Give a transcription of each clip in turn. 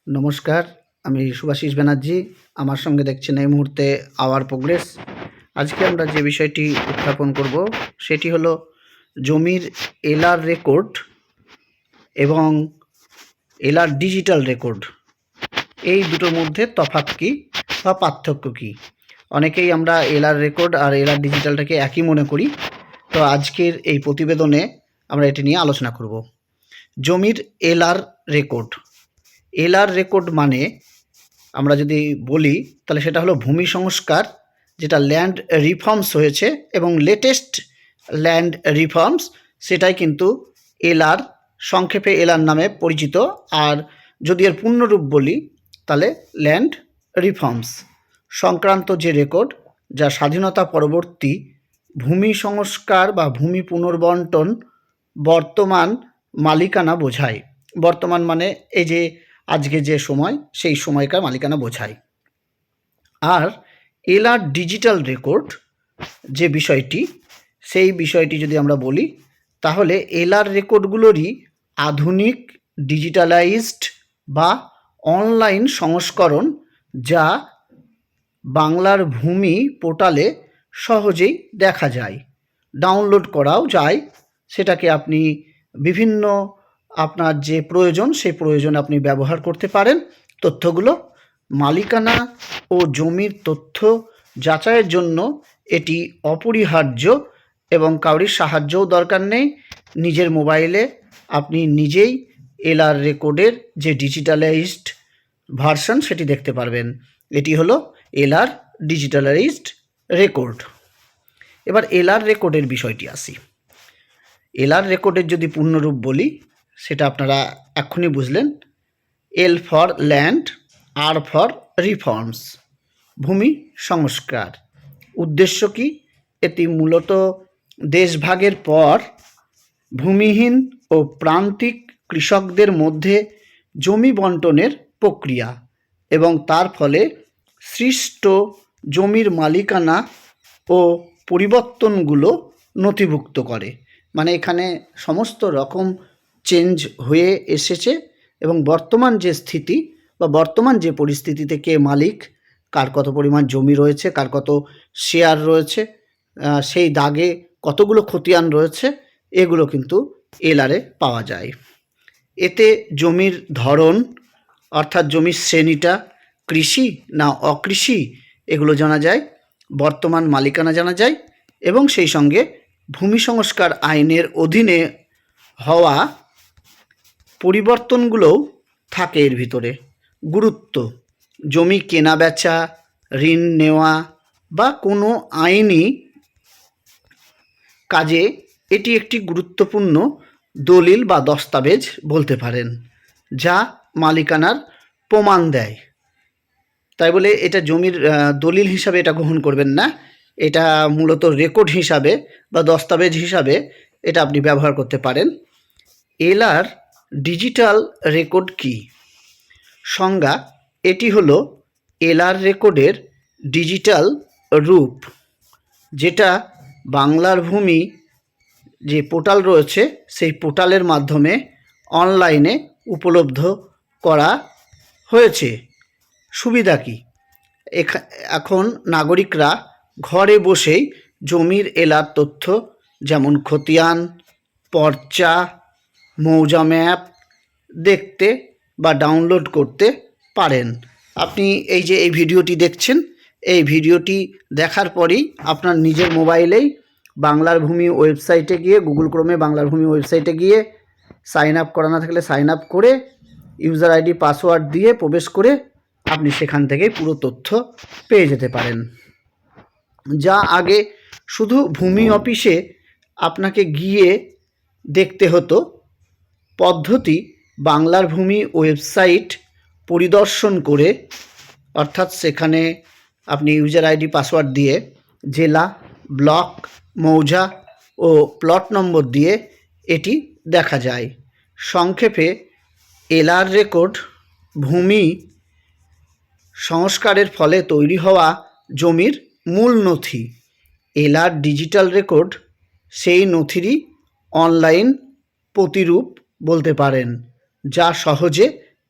নমস্কার, আমি শুভাশিস ব্যানার্জি। আমার সঙ্গে দেখছেন এই মুহূর্তে আওয়ার প্রোগ্রেস। আজকে আমরা যে বিষয়টি উত্থাপন করব সেটি হলো জমির এলআর রেকর্ড এবং এলআর ডিজিটাল রেকর্ড, এই দুটোর মধ্যে তফাৎ কী বা পার্থক্য কী। অনেকেই আমরা এলআর রেকর্ড আর এলআর ডিজিটালটাকে একই মনে করি। তো আজকের এই প্রতিবেদনে আমরা এটি নিয়ে আলোচনা করব। জমির এলআর রেকর্ড। এলআর রেকর্ড মানে আমরা যদি বলি তাহলে সেটা হলো ভূমি সংস্কার, যেটা ল্যান্ড রিফর্মস হয়েছে এবং লেটেস্ট ল্যান্ড রিফর্মস, সেটাই কিন্তু এলআর, সংক্ষেপে এলআর নামে পরিচিত। আর যদি এর পূর্ণরূপ বলি তাহলে ল্যান্ড রিফর্মস সংক্রান্ত যে রেকর্ড, যা স্বাধীনতা পরবর্তী ভূমি সংস্কার বা ভূমি পুনর্বন্টন বর্তমান মালিকানা বোঝায়। বর্তমান মানে এই যে আজকে যে সময়, সেই সময়কার মালিকানা বোঝায়। আর এলআর ডিজিটাল রেকর্ড যে বিষয়টি, সেই বিষয়টি যদি আমরা বলি তাহলে এলআর রেকর্ডগুলোরই আধুনিক ডিজিটালাইজড বা অনলাইন সংস্করণ, যা বাংলার ভূমি পোর্টালে সহজেই দেখা যায়, ডাউনলোড করাও যায়। সেটাকে আপনি বিভিন্ন আপনার যে প্রয়োজন, সেই প্রয়োজনে আপনি ব্যবহার করতে পারেন। তথ্যগুলো মালিকানা ও জমির তথ্য যাচাইয়ের জন্য এটি অপরিহার্য এবং কাউরির সাহায্যও দরকার নেই। নিজের মোবাইলে আপনি নিজেই এলআর রেকর্ডের যে ডিজিটালাইজড ভার্সন সেটি দেখতে পারবেন। এটি হলো এলআর ডিজিটালাইজড রেকর্ড। এবার এলআর রেকর্ডের বিষয়টি আসি। এলআর রেকর্ডের যদি পূর্ণরূপ বলি, সেটা আপনারা এক্ষুনি বুঝলেন। L for land, R for reforms, ভূমি সংস্কার। উদ্দেশ্য কি? এটি মূলত দেশভাগের পর ভূমিহীন ও প্রান্তিক কৃষকদের মধ্যে জমি বন্টনের প্রক্রিয়া এবং তার ফলে সৃষ্ট জমির মালিকানা ও পরিবর্তনগুলো নথিভুক্ত করে। মানে এখানে সমস্ত রকম চেঞ্জ হয়ে এসেছে এবং বর্তমান যে স্থিতি বা বর্তমান যে পরিস্থিতিতে কে মালিক, কার কত পরিমাণ জমি রয়েছে, কার কত শেয়ার রয়েছে, সেই দাগে কতগুলো খতিয়ান রয়েছে, এগুলো কিন্তু এলআরে পাওয়া যায়। এতে জমির ধরন, অর্থাৎ জমির শ্রেণীটা কৃষি না অকৃষি, এগুলো জানা যায়, বর্তমান মালিকানা জানা যায় এবং সেই সঙ্গে ভূমি সংস্কার আইনের অধীনে হওয়া পরিবর্তনগুলোও থাকে এর ভিতরে। গুরুত্ব: জমি কেনা বেচা, ঋণ নেওয়া বা কোনো আইনি কাজে এটি একটি গুরুত্বপূর্ণ দলিল বা দস্তাবেজ বলতে পারেন, যা মালিকানার প্রমাণ দেয়। তাই বলে এটা জমির দলিল হিসাবে এটা গ্রহণ করবেন না। এটা মূলত রেকর্ড হিসাবে বা দস্তাবেজ হিসাবে এটা আপনি ব্যবহার করতে পারেন। এলআর ডিজিটাল রেকর্ড কি? সংজ্ঞা: এটি হলো এলআর রেকর্ডের ডিজিটাল রূপ, যেটা বাংলার ভূমি যে পোর্টাল রয়েছে, সেই পোর্টালের মাধ্যমে অনলাইনে উপলব্ধ করা হয়েছে। সুবিধা কি? এখন নাগরিকরা ঘরে বসেই জমির এলআর তথ্য, যেমন খতিয়ান, পর্চা, মৌজা ম্যাপ দেখতে বা ডাউনলোড করতে পারেন। আপনি এই যে এই ভিডিওটি দেখছেন, এই ভিডিওটি দেখার পরেই আপনার নিজের মোবাইলেই বাংলার ভূমি ওয়েবসাইটে গিয়ে, গুগল ক্রোমে বাংলার ভূমি ওয়েবসাইটে গিয়ে সাইন আপ করা না থাকলে সাইন আপ করে, ইউজার আইডি পাসওয়ার্ড দিয়ে প্রবেশ করে আপনি সেখান থেকে পুরো তথ্য পেয়ে যেতে পারেন। যা আগে শুধু ভূমি অফিসে আপনাকে গিয়ে দেখতে হতো, পদ্ধতি বাংলার ভূমি ওয়েবসাইট পরিদর্শন করে, অর্থাৎ সেখানে আপনি ইউজার আইডি পাসওয়ার্ড দিয়ে জেলা, ব্লক, মৌজা ও প্লট নম্বর দিয়ে এটি দেখা যায়। সংক্ষেপে এলআর রেকর্ড ভূমি সংস্কারের ফলে তৈরি হওয়া জমির মূল নথি। এলআর ডিজিটাল রেকর্ড সেই নথিরই অনলাইন প্রতিরূপ বলতে পারেন, যা সহজে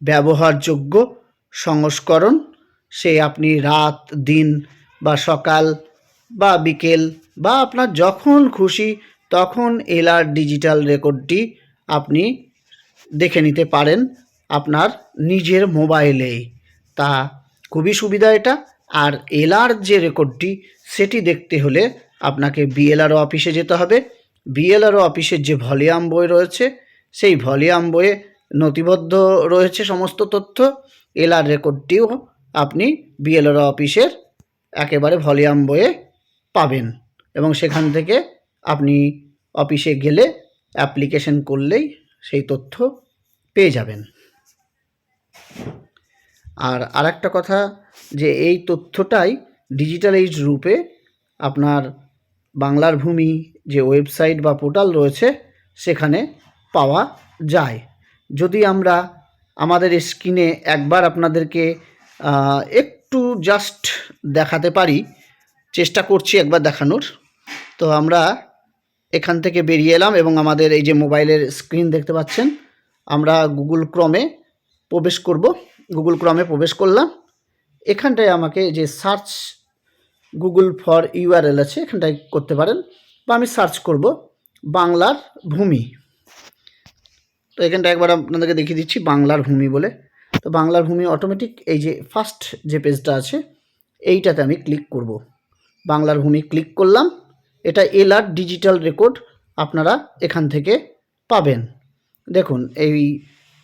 ব্যবহারযোগ্য সংস্করণ, সে আপনি রাত, দিন বা সকাল বা বিকেল বা আপনার যখন খুশি তখন এলআর ডিজিটাল রেকর্ডটি আপনি দেখে নিতে পারেন আপনার নিজের মোবাইলেই। তা খুবই সুবিধা এটা। আর এলআর যে রেকর্ডটি সেটি দেখতে হলে আপনাকে বিএলআরও অফিসে যেতে হবে। বিএলআরও অফিসের যে ভলিউম বই রয়েছে সেই ভলিউম বইয়ে নথিবদ্ধ রয়েছে সমস্ত তথ্য। এলআর রেকর্ডটিও আপনি বিএলআরও অফিসের একেবারে ভলিউম বইয়ে পাবেন এবং সেখান থেকে আপনি অফিসে গেলে অ্যাপ্লিকেশন করলেই সেই তথ্য পেয়ে যাবেন। আর আরেকটা কথা, যে এই তথ্যটাই ডিজিটাল এইজ রূপে আপনার বাংলার ভূমি যে ওয়েবসাইট বা পোর্টাল রয়েছে সেখানে পাওয়া যায়। যদি আমরা আমাদের স্ক্রিনে একবার আপনাদেরকে একটু জাস্ট দেখাতে পারি, চেষ্টা করছি একবার দেখানোর। তো আমরা এখান থেকে বেরিয়ে এলাম এবং আমাদের এই যে মোবাইলের স্ক্রিন দেখতে পাচ্ছেন, আমরা গুগল ক্রমে প্রবেশ করব। গুগল ক্রমে প্রবেশ করলাম। এখানটায় আমাকে যে সার্চ গুগল ফর ইউআরএল আছে এখানটায় করতে পারেন, বা আমি সার্চ করব বাংলার ভূমি। তো এখানটা একবার আপনাদেরকে দেখিয়ে দিচ্ছি বাংলার ভূমি বলে। তো বাংলার ভূমি অটোমেটিক এই যে ফার্স্ট যে পেজটা আছে এইটাতে আমি ক্লিক করব। বাংলার ভূমি ক্লিক করলাম। এটা এলআর ডিজিটাল রেকর্ড আপনারা এখান থেকে পাবেন। দেখুন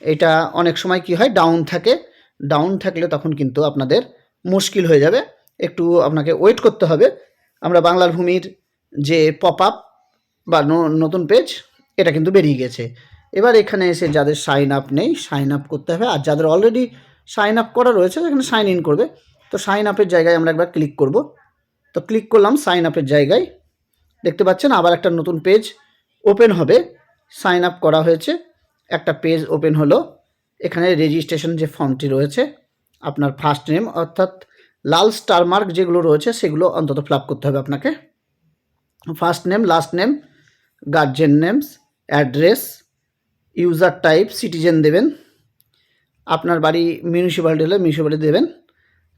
এইটা অনেক সময় কি হয়, ডাউন থাকে। ডাউন থাকলে তখন কিন্তু আপনাদের মুশকিল হয়ে যাবে, একটু আপনাকে ওয়েট করতে হবে। আমরা বাংলার ভূমির যে পপ আপ বা নতুন পেজ এটা কিন্তু বেরিয়ে গেছে। এবার এখানে এসে যাদের সাইন আপ নেই সাইন আপ করতে হবে, আর যাদের অলরেডি সাইন আপ করা রয়েছে এখানে সাইন ইন করবে। তো সাইন আপের জায়গায় আমরা একবার ক্লিক করব। তো ক্লিক করলাম সাইন আপের জায়গায়, দেখতে পাচ্ছেন আবার একটা নতুন পেজ ওপেন হবে। সাইন আপ করা হয়েছে, একটা পেজ ওপেন হলো। এখানে রেজিস্ট্রেশন যে ফর্মটি রয়েছে, আপনার ফার্স্ট নেম অর্থাৎ লাল স্টার মার্ক যেগুলো রয়েছে সেগুলো অন্তত ফিল আপ করতে হবে আপনাকে। First name, last name, guardian names, address, user type citizen দেবেন। আপনার বাড়ি মিউনিসিপ্যালিটি হলে মিউনিসিপ্যালিটি দেবেন।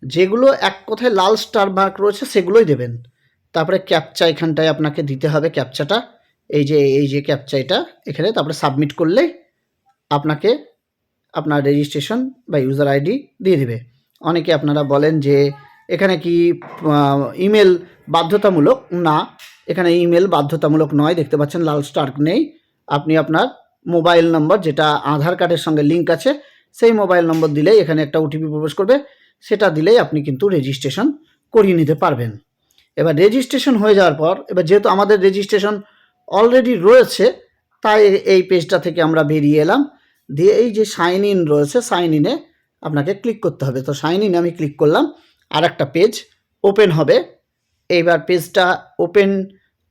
যেগুলো এক কথায় লাল স্টার মার্ক রয়েছে সেগুলোই দেবেন। তারপরে ক্যাপচা এখানটায় আপনাকে দিতে হবে, ক্যাপচাটা এই যে ক্যাপচা এটা এখানে, তারপরে সাবমিট করলেই আপনাকে আপনার রেজিস্ট্রেশন বা ইউজার আইডি দিয়ে দেবে। অনেকে আপনারা বলেন যে এখানে কি ইমেল বাধ্যতামূলক? না, এখানে ইমেল বাধ্যতামূলক নয়। দেখতে পাচ্ছেন লাল স্টার নেই। আপনি আপনার মোবাইল নম্বর যেটা আধার কার্ডের সঙ্গে লিঙ্ক আছে সেই মোবাইল নম্বর দিলেই এখানে একটা ওটিপি প্রবেশ করবে, সেটা দিলেই আপনি কিন্তু রেজিস্ট্রেশন করিয়ে নিতে পারবেন। এবার রেজিস্ট্রেশন হয়ে যাওয়ার পর, এবার যেহেতু আমাদের রেজিস্ট্রেশন অলরেডি রয়েছে তাই এই পেজটা থেকে আমরা বেরিয়ে এলাম। দিয়ে এই যে সাইন ইন রয়েছে সাইন ইনে আপনাকে ক্লিক করতে হবে। তো সাইন ইনে আমি ক্লিক করলাম, আর একটা পেজ ওপেন হবে। এইবার পেজটা ওপেন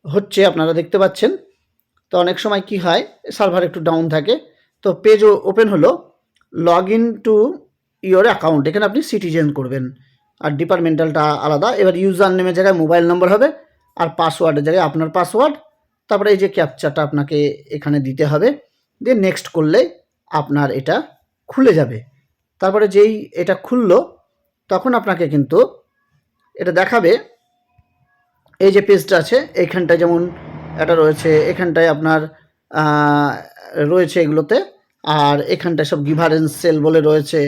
হচ্ছে আপনারা দেখতে পাচ্ছেন। তো অনেক সময় কি হয়, সার্ভার একটু ডাউন থাকে। তো পেজ ওপেন হলো, log in to your account, এখানে আপনি সিটিজেন করবেন আর ডিপার্টমেন্টালটা আলাদা। এবার ইউজার নেমের জায়গায় মোবাইল নম্বর হবে আর পাসওয়ার্ডের জায়গায় আপনার পাসওয়ার্ড। তারপরে এই যে ক্যাপচাটা আপনাকে এখানে দিতে হবে, দিয়ে নেক্সট করলে আপনার এটা খুলে যাবে। তারপরে যেই এটা খুললো তখন আপনাকে কিন্তু এটা দেখাবে এই যে পেজটা আছে এইখানটায়, যেমন এটা রয়েছে এখানটায় আপনার রয়েছে এগুলোতে, আর এখানটায় সব গিভারেন্স সেল বলে রয়েছে।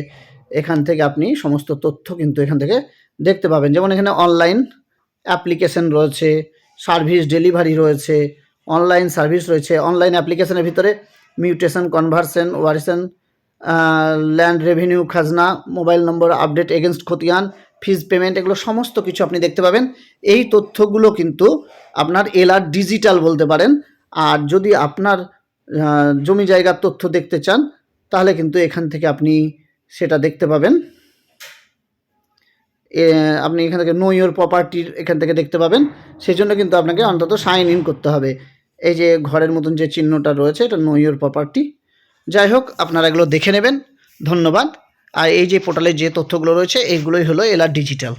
এখান থেকে আপনি সমস্ত তথ্য কিন্তু এখান থেকে দেখতে পাবেন। যেমন এখানে অনলাইন অ্যাপ্লিকেশন রয়েছে, সার্ভিস ডেলিভারি রয়েছে, অনলাইন সার্ভিস রয়েছে। অনলাইন অ্যাপ্লিকেশনের ভিতরে মিউটেশন, কনভার্সন, ওয়ারিশন, ল্যান্ড রেভিনিউ, খাজনা, মোবাইল নম্বর আপডেট এগেনস্ট খতিয়ান, ফিজ পেমেন্ট, এগুলো সমস্ত কিছু আপনি দেখতে পাবেন। এই তথ্যগুলো কিন্তু আপনার এলআর ডিজিটাল বলতে পারেন। আর যদি আপনার জমি জায়গার তথ্য দেখতে চান তাহলে কিন্তু এখান থেকে আপনি সেটা দেখতে পাবেন। আপনি এখান থেকে নো ইয়োর প্রপার্টির এখান থেকে দেখতে পাবেন। সেই জন্য কিন্তু আপনাকে অন্তত সাইন ইন করতে হবে। এই যে ঘরের মতন যে চিহ্নটা রয়েছে এটা নো ইয়োর প্রপার্টি। যাই হোক, আপনারা এগুলো দেখে নেবেন। ধন্যবাদ। আর এই যে পোর্টালে যে তথ্যগুলো রয়েছে এইগুলোই হলো এলআর ডিজিটাল।